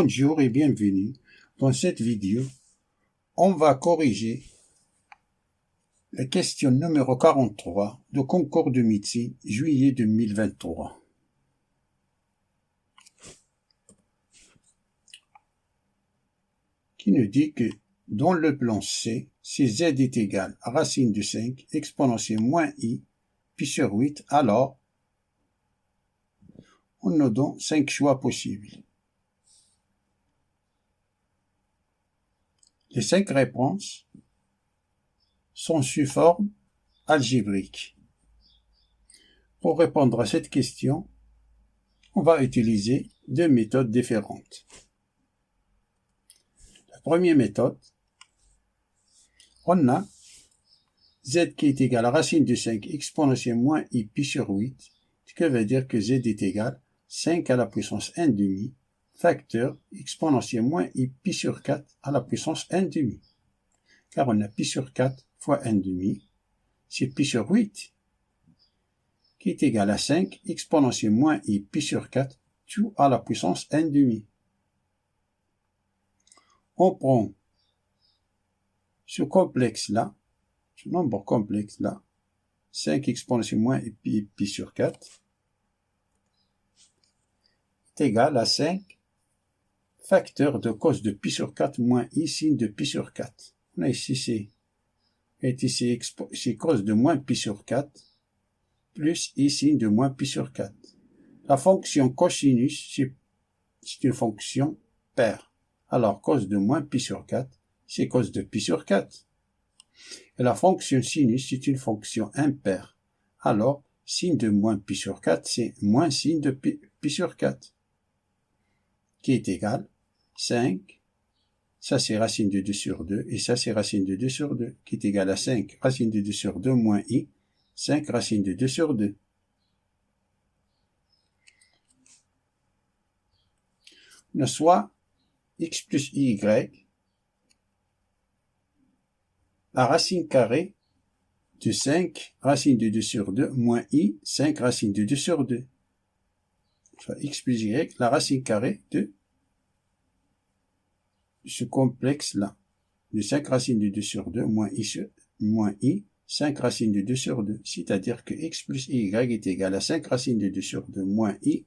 Bonjour et bienvenue. Dans cette vidéo, on va corriger la question numéro 43 du concours de médecine juillet 2023. Qui nous dit que dans le plan C, si z est égal à racine de 5 exponentielle moins i pi sur 8, alors on nous donne 5 choix possibles. Les 5 réponses sont sous forme algébrique. Pour répondre à cette question, on va utiliser deux méthodes différentes. La première méthode, on a z qui est égal à racine de 5 exponentielle moins i pi sur 8, ce qui veut dire que z est égal à 5 à la puissance 1 demi facteur exponentielle moins i pi sur 4 à la puissance 1 demi. Car on a pi sur 4 fois 1 demi, c'est pi sur 8, qui est égal à 5 exponentielle moins i pi sur 4 tout à la puissance 1 demi. On prend ce complexe-là, ce nombre complexe-là, 5 exponentielle moins i pi sur 4, est égal à 5 facteur de cos de pi sur 4 moins i sin de pi sur 4. On a ici c'est cos de moins pi sur 4 plus i sin de moins pi sur 4. La fonction cosinus, c'est une fonction paire. Alors cos de moins pi sur 4, c'est cos de pi sur 4. Et la fonction sinus, c'est une fonction impaire. Alors sin de moins pi sur 4, c'est moins sin de pi sur 4. Qui est égal 5, ça c'est racine de 2 sur 2, et ça c'est racine de 2 sur 2, qui est égal à 5 racine de 2 sur 2 moins i, 5 racine de 2 sur 2. On a soit x plus y, la racine carrée de 5 racine de 2 sur 2 moins i, 5 racine de 2 sur 2. Soit x plus y, la racine carrée de ce complexe-là, de 5 racines de 2 sur 2 moins i, 5 racines de 2 sur 2. C'est-à-dire que x plus y est égal à 5 racines de 2 sur 2 moins i,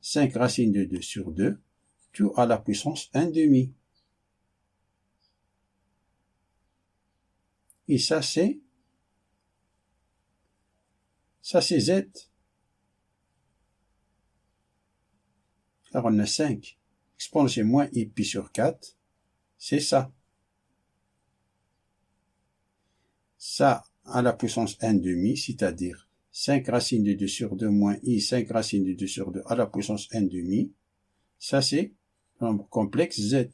5 racines de 2 sur 2, tout à la puissance 1 demi. Et ça c'est z. Car on a 5 exponentielle moins i pi sur 4, c'est ça. Ça à la puissance 1 demi, c'est-à-dire 5 racines de 2 sur 2 moins i, 5 racines de 2 sur 2 à la puissance 1 demi. Ça c'est le nombre complexe z.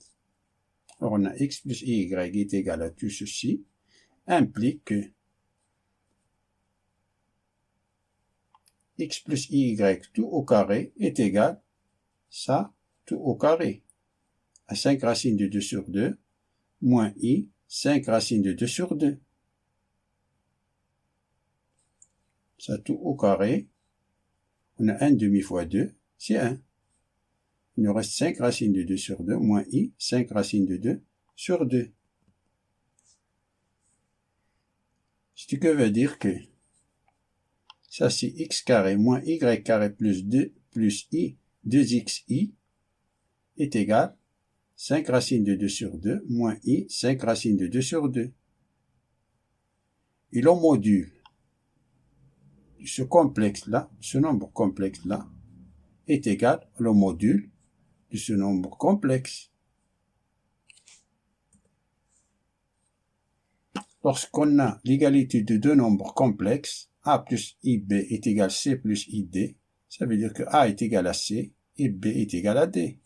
Alors on a x plus y est égal à tout ceci, implique que x plus y tout au carré est égal, ça tout au carré, à 5 racines de 2 sur 2, moins i, 5 racines de 2 sur 2. Ça tout au carré, on a 1 demi fois 2, c'est 1. Il nous reste 5 racines de 2 sur 2, moins i, 5 racines de 2 sur 2. Ce qui veut dire que ça c'est x carré moins y carré plus 2 plus i, 2xi est égal 5 racines de 2 sur 2 moins i, 5 racines de 2 sur 2. Et le module de ce complexe-là, ce nombre complexe-là, est égal au module de ce nombre complexe. Lorsqu'on a l'égalité de deux nombres complexes, a plus ib est égal à c plus id, ça veut dire que a est égal à c et b est égal à d.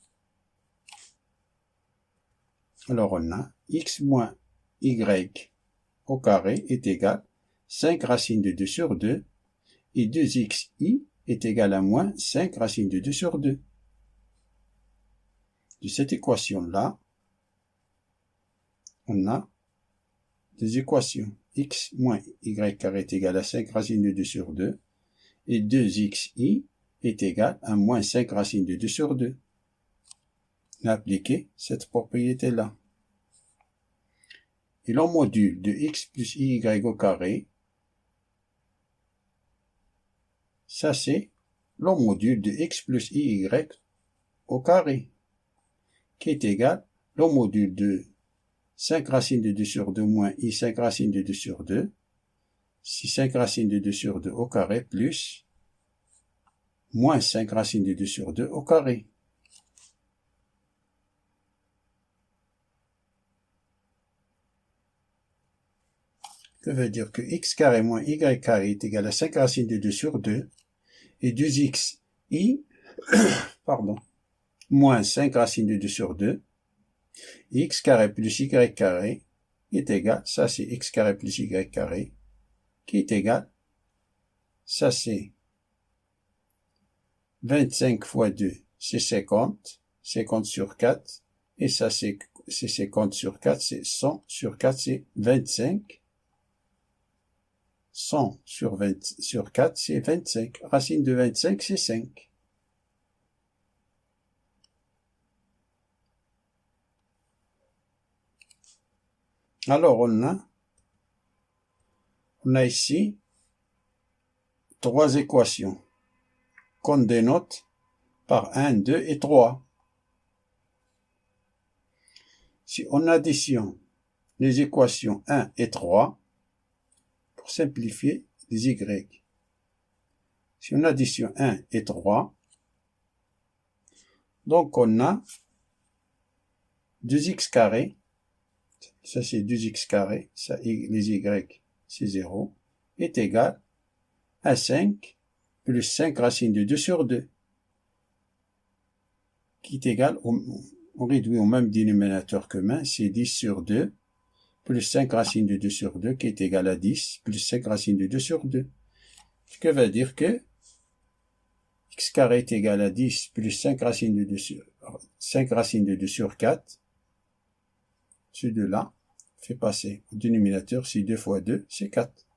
Alors on a x moins y au carré est égal à 5 racines de 2 sur 2 et 2xi est égal à moins 5 racines de 2 sur 2. De cette équation-là, on a des équations. X moins y carré est égal à 5 racines de 2 sur 2 et 2xi est égal à moins 5 racines de 2 sur 2. appliquer cette propriété-là. Et le module de x plus y au carré, ça c'est le module de x plus y au carré, qui est égal au module de 5 racines de 2 sur 2 moins i 5 racines de 2 sur 2, si 5 racines de 2 sur 2 au carré plus moins 5 racines de 2 sur 2 au carré. Que veut dire que x carré moins y carré est égal à 5 racines de 2 sur 2 et 2x i pardon, moins 5 racines de 2 sur 2, x carré plus y carré est égal, ça c'est x carré plus y carré, qui est égal, ça c'est 25 fois 2, c'est 50, 50 sur 4, et ça c'est 50 sur 4, c'est 100 sur 4, c'est 25, 100 sur 4, c'est 25, racine de 25, c'est 5. Alors on a ici 3 équations qu'on dénote par 1, 2 et 3. Si on additionne les équations 1 et 3, pour simplifier les y, si on additionne 1 et 3, donc on a 2x carré, ça c'est 2x carré, ça, les y c'est 0, est égal à 5 plus 5 racines de 2 sur 2, qui est égal, on réduit au même dénominateur commun, c'est 10 sur 2, plus 5 racines de 2 sur 2, qui est égal à 10, plus 5 racines de 2 sur 2. Ce qui veut dire que x carré est égal à 10, plus 5 racines de 2 sur, 5 racines de 2 sur 4, ce 2-là, fait passer au dénominateur, c'est 2 fois 2, c'est 4.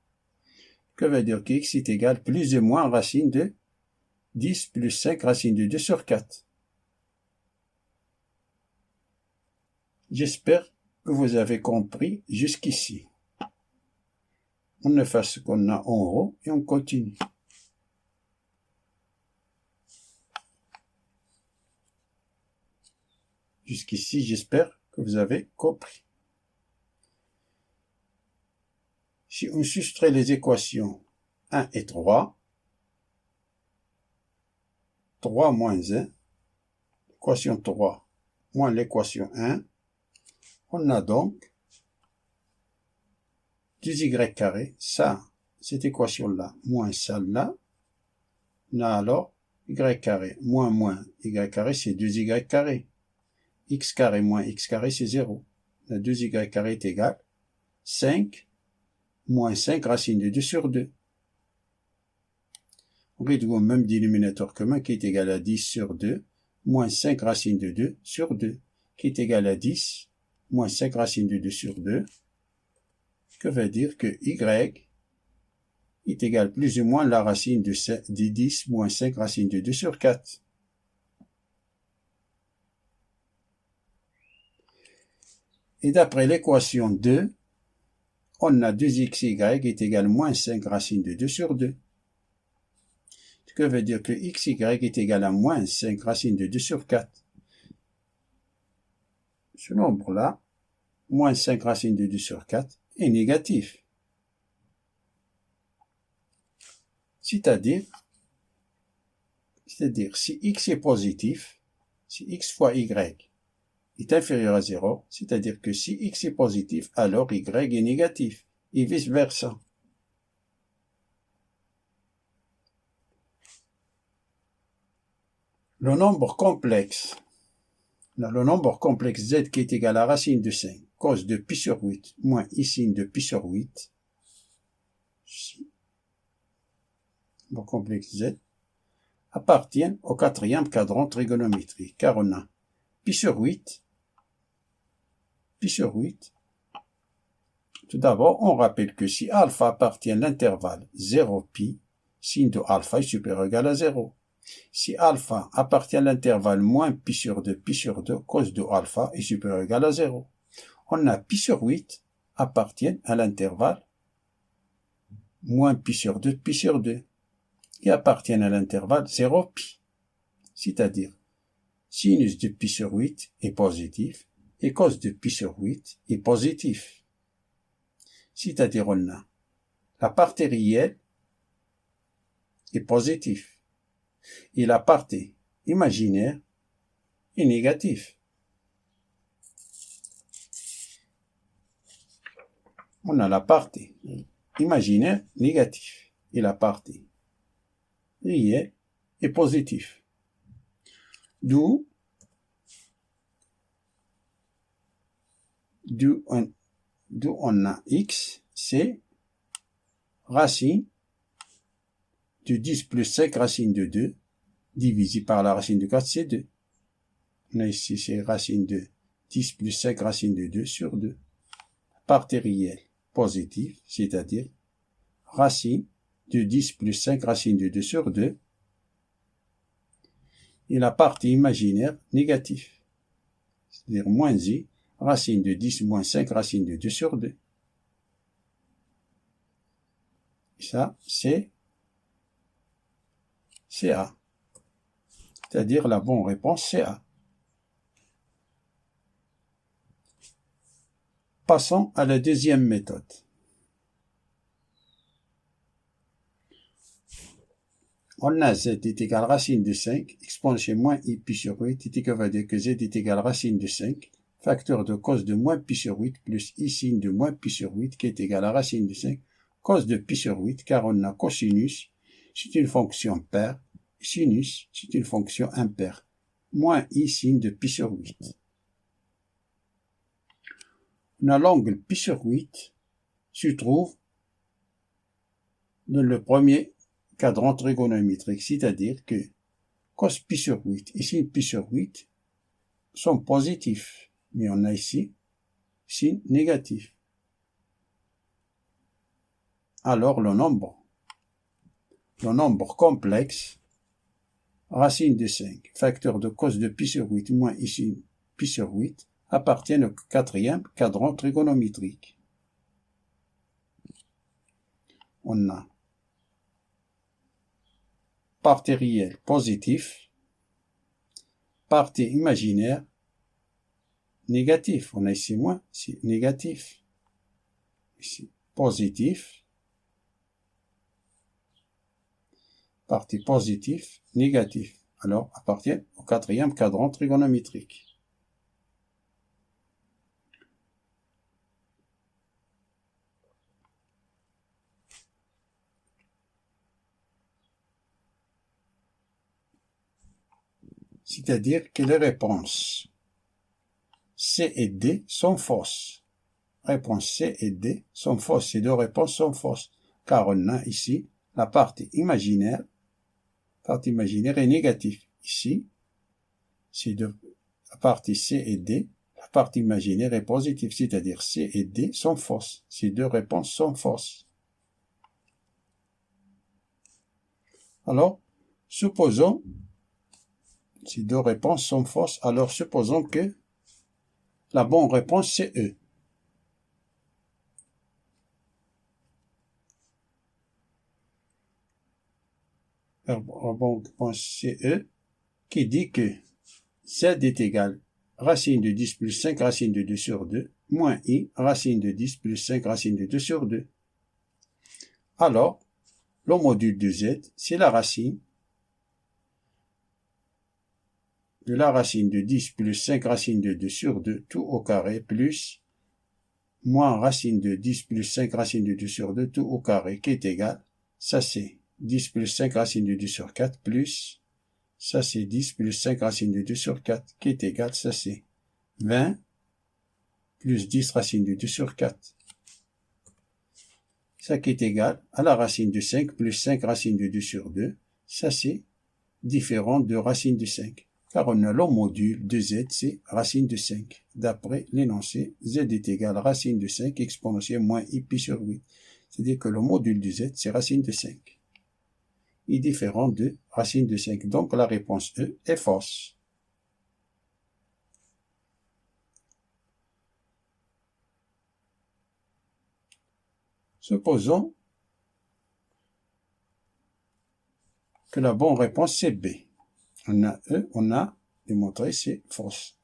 Que veut dire que x est égal plus ou moins racine de 10 plus 5 racines de 2 sur 4. J'espère que vous avez compris jusqu'ici. On efface ce qu'on a en haut et on continue. Jusqu'ici, j'espère que vous avez compris. Si on soustrait les équations 1 et 3, 3 moins 1, l'équation 3 moins l'équation 1, on a donc 2y carré, ça, cette équation-là, moins celle-là, on a alors y carré, moins y carré, c'est 2y carré. X carré moins x carré, c'est 0. La 2y carré est égal 5 moins 5 racines de 2 sur 2. On réduit au même dénominateur commun qui est égal à 10 sur 2, moins 5 racines de 2 sur 2, qui est égal à 10, moins 5 racines de 2 sur 2, que veut dire que y est égal plus ou moins la racine de 10 moins 5 racines de 2 sur 4. Et d'après l'équation 2, on a 2xy est égal à moins 5 racines de 2 sur 2. Ce que veut dire que xy est égal à moins 5 racines de 2 sur 4. Ce nombre-là, moins 5 racines de 2 sur 4, est négatif. C'est-à-dire, si x est positif, si x fois y est inférieur à 0, c'est-à-dire que si x est positif, alors y est négatif, et vice-versa. Le nombre complexe, z qui est égal à racine de 5, cos de pi sur 8, moins i sin de pi sur 8, le complexe z, appartient au quatrième cadran trigonométrique, car on a pi sur 8. Tout d'abord, on rappelle que si alpha appartient à l'intervalle 0 pi, sin de alpha est supérieur ou égal à 0. Si alpha appartient à l'intervalle moins pi sur 2, cos de alpha est supérieur ou égal à 0. On a pi sur 8 appartient à l'intervalle moins pi sur 2, et appartiennent à l'intervalle 0 pi. C'est-à-dire, sinus de pi sur 8 est positif et cos de pi sur 8 est positif. C'est-à-dire, on a la partie réelle est positive et la partie imaginaire est négative. On a la partie imaginaire négative et la partie réelle est positive. D'où on a x, c'est racine de 10 plus 5 racine de 2 divisé par la racine de 4, c'est 2. On a ici, c'est racine de 10 plus 5 racine de 2 sur 2. Partie réelle positive, c'est-à-dire racine de 10 plus 5 racine de 2 sur 2. Et la partie imaginaire négative, c'est-à-dire moins i, racine de 10 moins 5 racine de 2 sur 2. Et ça, c'est A. C'est-à-dire la bonne réponse, c'est A. Passons à la deuxième méthode. On a z est égal à racine de 5, exponentielle moins i pi sur 8, est égal à que z est égal à racine de 5, facteur de cos de moins pi sur 8 plus i sin de moins pi sur 8 qui est égal à racine de 5, cos de pi sur 8, car on a cosinus, c'est une fonction paire, sinus, c'est une fonction impaire, moins i sin de pi sur 8. On a l'angle pi sur 8 se trouve dans le premier cadran trigonométrique, c'est-à-dire que cos pi sur 8 et sin pi sur 8 sont positifs, mais on a ici sin négatif. Alors le nombre complexe, racine de 5, facteur de cos de pi sur 8 moins i sin pi sur 8, appartiennent au quatrième cadran trigonométrique. On a partie réelle positif, partie imaginaire négatif. On a ici moins, c'est négatif. Ici positif, partie positif, négatif. Alors appartient au quatrième cadran trigonométrique. C'est-à-dire que les réponses C et D sont fausses. Réponse C et D sont fausses. Ces deux réponses sont fausses. Car on a ici la partie imaginaire. La partie imaginaire est négative. Ici, la partie C et D, la partie imaginaire est positive. C'est-à-dire C et D sont fausses. Ces deux réponses sont fausses. Alors, supposons ces deux réponses sont fausses, alors supposons que la bonne réponse c'est E. La bonne réponse c'est E qui dit que Z est égal racine de 10 plus 5 racine de 2 sur 2 moins I racine de 10 plus 5 racine de 2 sur 2. Alors, le module de Z, c'est la racine de la racine de 10 plus 5 racine de 2 sur 2, tout au carré, plus moins racine de 10 plus 5 racine de 2 sur 2, tout au carré, qui est égal, ça c'est 10 plus 5 racine de 2 sur 4, plus, ça c'est 10 plus 5 racine de 2 sur 4, qui est égal, ça c'est 20 plus 10 racine de 2 sur 4. Ça qui est égal à la racine de 5 plus 5 racine de 2 sur 2, ça c'est différent de racine de 5. Car on a le module de z, c'est racine de 5. D'après l'énoncé, z est égal à racine de 5 exponentielle moins i pi sur 8. C'est-à-dire que le module de z, c'est racine de 5. est différent de racine de 5. Donc la réponse E est fausse. Supposons que la bonne réponse c'est B. On a E, on a démontré c'est fausse.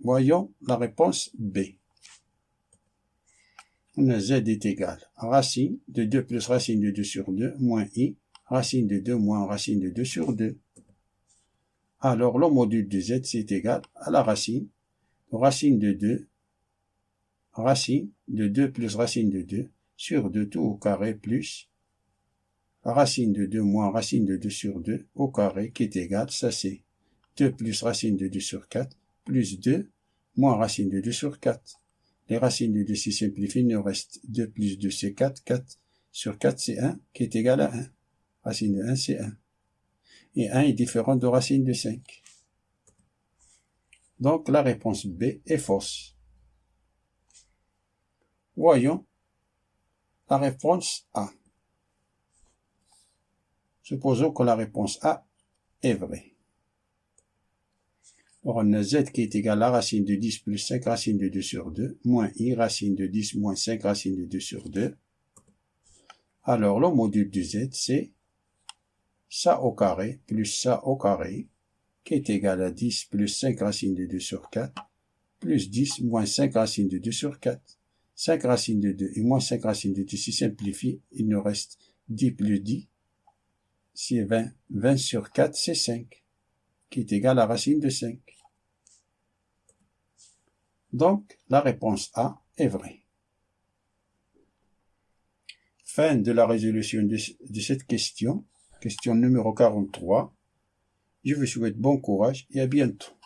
Voyons la réponse B. On a Z est égal à racine de 2 plus racine de 2 sur 2 moins I, racine de 2 moins racine de 2 sur 2. Alors le module de Z c'est égal à la racine de 2, racine de 2 plus racine de 2 sur 2 tout au carré plus racine de 2 moins racine de 2 sur 2 au carré qui est égal, ça c'est 2 plus racine de 2 sur 4 plus 2 moins racine de 2 sur 4. Les racines de 2 se simplifient, il nous reste 2 plus 2 c'est 4, 4 sur 4 c'est 1 qui est égal à 1. Racine de 1 c'est 1. Et 1 est différent de racine de 5. Donc la réponse B est fausse. Voyons la réponse A. Supposons que la réponse A est vraie. Alors, on a Z qui est égal à racine de 10 plus 5 racine de 2 sur 2, moins I racine de 10 moins 5 racine de 2 sur 2. Alors, le module de Z, c'est ça au carré plus ça au carré, qui est égal à 10 plus 5 racine de 2 sur 4, plus 10 moins 5 racine de 2 sur 4. 5 racine de 2 et moins 5 racine de 2 se simplifient, il nous reste 10 plus 10, c'est 20. 20 sur 4, c'est 5, qui est égal à racine de 5. Donc, la réponse A est vraie. Fin de la résolution de cette question, question numéro 43. Je vous souhaite bon courage et à bientôt.